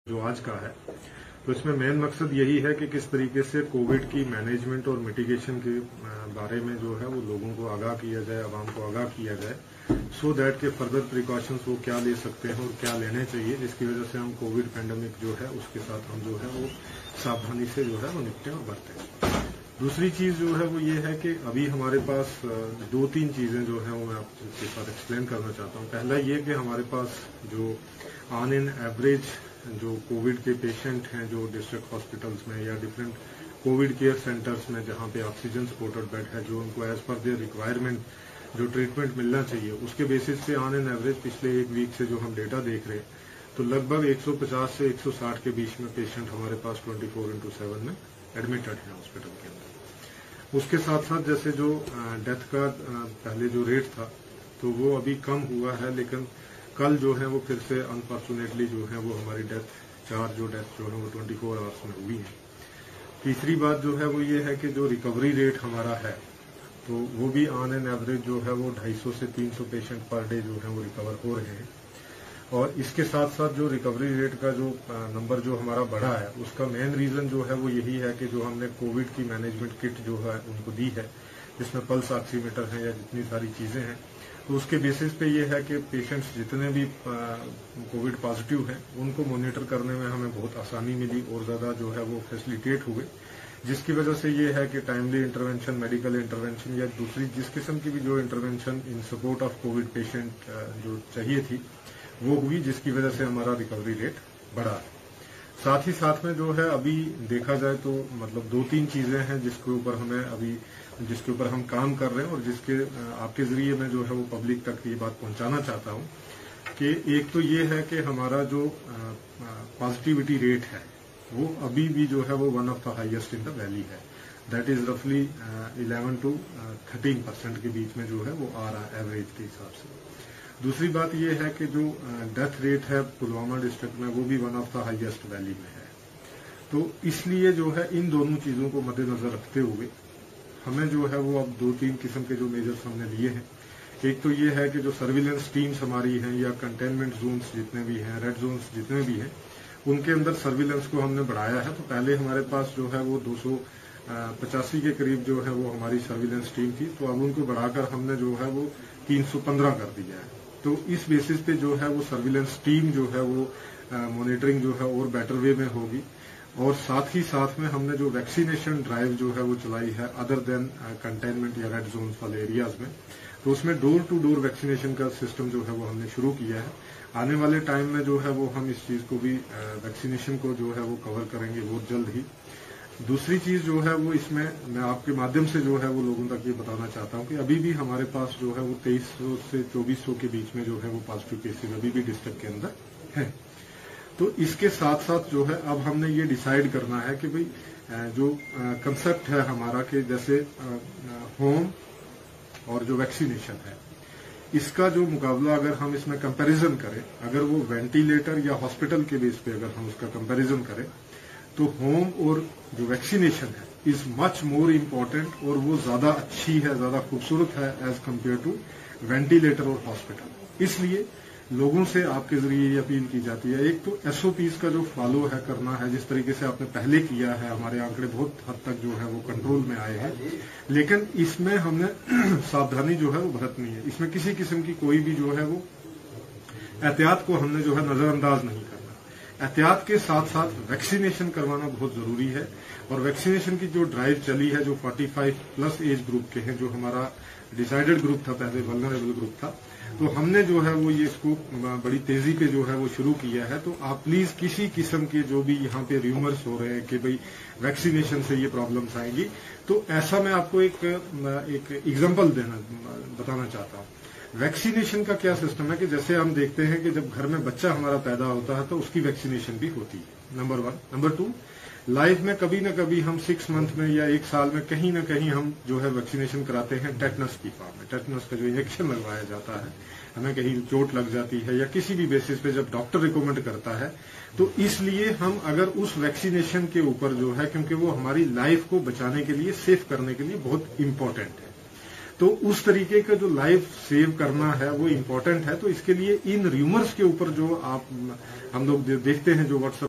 जो आज का है, तो इसमें मेन मकसद यही है कि किस तरीके से कोविड की मैनेजमेंट और मिटिगेशन के बारे में जो है वो लोगों को आगाह किया जाए, आवाम को आगाह किया जाए, सो दैट के फर्दर प्रिकॉशंस वो क्या ले सकते हैं और क्या लेने चाहिए, जिसकी वजह से हम कोविड पैंडेमिक जो है उसके साथ हम जो है वो सावधानी से जो है वो निपटें और बरतें। दूसरी चीज जो है वो ये है कि अभी हमारे पास दो तीन चीजें जो है वो मैं आपके साथ एक्सप्लेन करना चाहता हूँ। पहला ये कि हमारे पास जो ऑन एन एवरेज जो कोविड के पेशेंट हैं जो डिस्ट्रिक्ट हॉस्पिटल्स में या डिफरेंट कोविड केयर सेंटर्स में जहां पे ऑक्सीजन सपोर्टेड बेड है, जो उनको एज पर देयर रिक्वायरमेंट जो ट्रीटमेंट मिलना चाहिए, उसके बेसिस पे ऑन एन एवरेज पिछले एक वीक से जो हम डेटा देख रहे हैं, तो लगभग 150 से 160 के बीच में पेशेंट हमारे पास 24/7 में एडमिटेड है हॉस्पिटल के अंदर। उसके साथ साथ जैसे जो डेथ का पहले जो रेट था तो वो अभी कम हुआ है, लेकिन कल जो है वो फिर से अनफॉर्चुनेटली जो है वो हमारी चार डेथ जो है वो 24 आवर्स में हुई है। तीसरी बात जो है वो ये है कि जो रिकवरी रेट हमारा है तो वो भी ऑन एन एवरेज जो है वो 250 से 300 पेशेंट पर डे जो है वो रिकवर हो रहे हैं। और इसके साथ साथ जो रिकवरी रेट का जो नंबर जो हमारा बढ़ा है, उसका मेन रीजन जो है वो यही है कि जो हमने कोविड की मैनेजमेंट किट जो है उनको दी है, जिसमें पल्स ऑक्सीमीटर है या जितनी सारी चीजें हैं, तो उसके बेसिस पे ये है कि पेशेंट्स जितने भी कोविड पॉजिटिव हैं उनको मॉनिटर करने में हमें बहुत आसानी मिली और ज्यादा जो है वो फैसिलिटेट हुए, जिसकी वजह से ये है कि टाइमली इंटरवेंशन, मेडिकल इंटरवेंशन या दूसरी जिस किस्म की भी जो intervention in support of Covid patient जो चाहिए थी वो हुई, जिसकी वजह से हमारा रिकवरी रेट बढ़ा। साथ ही साथ में जो है अभी देखा जाए तो मतलब दो तीन चीजें हैं जिसके ऊपर हम काम कर रहे हैं और जिसके आपके जरिए मैं जो है वो पब्लिक तक ये बात पहुंचाना चाहता हूं कि एक तो ये है कि हमारा जो पॉजिटिविटी रेट है वो अभी भी जो है वो one of the highest in the valley है। दैट इज रफली 11 to 13% के बीच में जो है वो आ रहा है एवरेज के हिसाब से। दूसरी बात यह है कि जो डेथ रेट है पुलवामा डिस्ट्रिक्ट में वो भी one of the highest valley में है। तो इसलिए जो है इन दोनों चीजों को मद्देनजर रखते हुए हमें जो है वो अब दो तीन किस्म के जो मेजर्स हमने लिए हैं। एक तो ये है कि जो सर्विलेंस टीम्स हमारी हैं या कंटेनमेंट जोन्स जितने भी हैं, रेड जोन्स जितने भी हैं, उनके अंदर सर्विलेंस को हमने बढ़ाया है। तो पहले हमारे पास जो है वो 285 के करीब जो है वो हमारी सर्विलेंस टीम थी, तो अब उनको बढ़ाकर हमने जो है वो 315 कर दिया है। तो इस बेसिस पे जो है वो सर्विलेंस टीम जो है वो मॉनिटरिंग जो है और बेटर वे में होगी। और साथ ही साथ में हमने जो वैक्सीनेशन ड्राइव जो है वो चलाई है अदर देन कंटेनमेंट या रेड जोन्स वाले एरियाज में, तो उसमें डोर टू डोर वैक्सीनेशन का सिस्टम जो है वो हमने शुरू किया है। आने वाले टाइम में जो है वो हम इस चीज को भी वैक्सीनेशन को जो है वो कवर करेंगे बहुत जल्द ही। दूसरी चीज जो है वो इसमें मैं आपके माध्यम से जो है वो लोगों तक ये बताना चाहता हूं कि अभी भी हमारे पास जो है वो 2300 से 2400 के बीच में जो है वो पॉजिटिव केसेज अभी भी डिस्ट्रिक्ट के अंदर है। तो इसके साथ साथ जो है अब हमने ये डिसाइड करना है कि भाई जो कंसेप्ट है हमारा कि जैसे होम और जो वैक्सीनेशन है, इसका जो मुकाबला अगर हम इसमें कंपैरिजन करें, अगर वो वेंटिलेटर या हॉस्पिटल के बेस पे अगर हम उसका कंपैरिजन करें, तो होम और जो वैक्सीनेशन है इज मच मोर इम्पोर्टेंट और वो ज्यादा अच्छी है, ज्यादा खूबसूरत है एज कम्पेयर टू वेंटिलेटर और हॉस्पिटल। इसलिए लोगों से आपके जरिए ये अपील की जाती है, एक तो एसओपीज का जो फॉलो है करना है, जिस तरीके से आपने पहले किया है, हमारे आंकड़े बहुत हद तक जो है वो कंट्रोल में आए हैं, लेकिन इसमें हमने सावधानी जो है वो बरतनी है। इसमें किसी किस्म की कोई भी जो है वो एहतियात को हमने जो है नजरअंदाज नहीं करना। एहतियात के साथ साथ वैक्सीनेशन करवाना बहुत जरूरी है। और वैक्सीनेशन की जो ड्राइव चली है, जो 45+ एज ग्रुप के हैं, जो हमारा डिसाइडेड ग्रुप था, पहले वल्नरेबल ग्रुप था, तो हमने जो है वो ये इसको बड़ी तेजी पे जो है वो शुरू किया है। तो आप प्लीज किसी किस्म के जो भी यहाँ पे र्यूमर्स हो रहे हैं कि भाई वैक्सीनेशन से ये प्रॉब्लम्स आएंगी, तो ऐसा मैं आपको एक एग्जांपल बताना चाहता हूँ। वैक्सीनेशन का क्या सिस्टम है कि जैसे हम देखते हैं कि जब घर में बच्चा हमारा पैदा होता है तो उसकी वैक्सीनेशन भी होती है, नंबर 1। नंबर 2, लाइफ में कभी न कभी हम 6 मंथ में या 1 साल में कहीं न कहीं हम जो है वैक्सीनेशन कराते हैं टेटनस की फॉर्म में। टेटनस का जो इंजेक्शन लगवाया जाता है, हमें कहीं चोट लग जाती है या किसी भी बेसिस पे जब डॉक्टर रिकमेंड करता है, तो इसलिए हम अगर उस वैक्सीनेशन के ऊपर जो है, क्योंकि वो हमारी लाइफ को बचाने के लिए, सेफ करने के लिए बहुत इंपॉर्टेंट है, तो उस तरीके का जो लाइफ सेव करना है वो इम्पोर्टेंट है। तो इसके लिए इन र्यूमर्स के ऊपर जो हम लोग देखते हैं जो व्हाट्सएप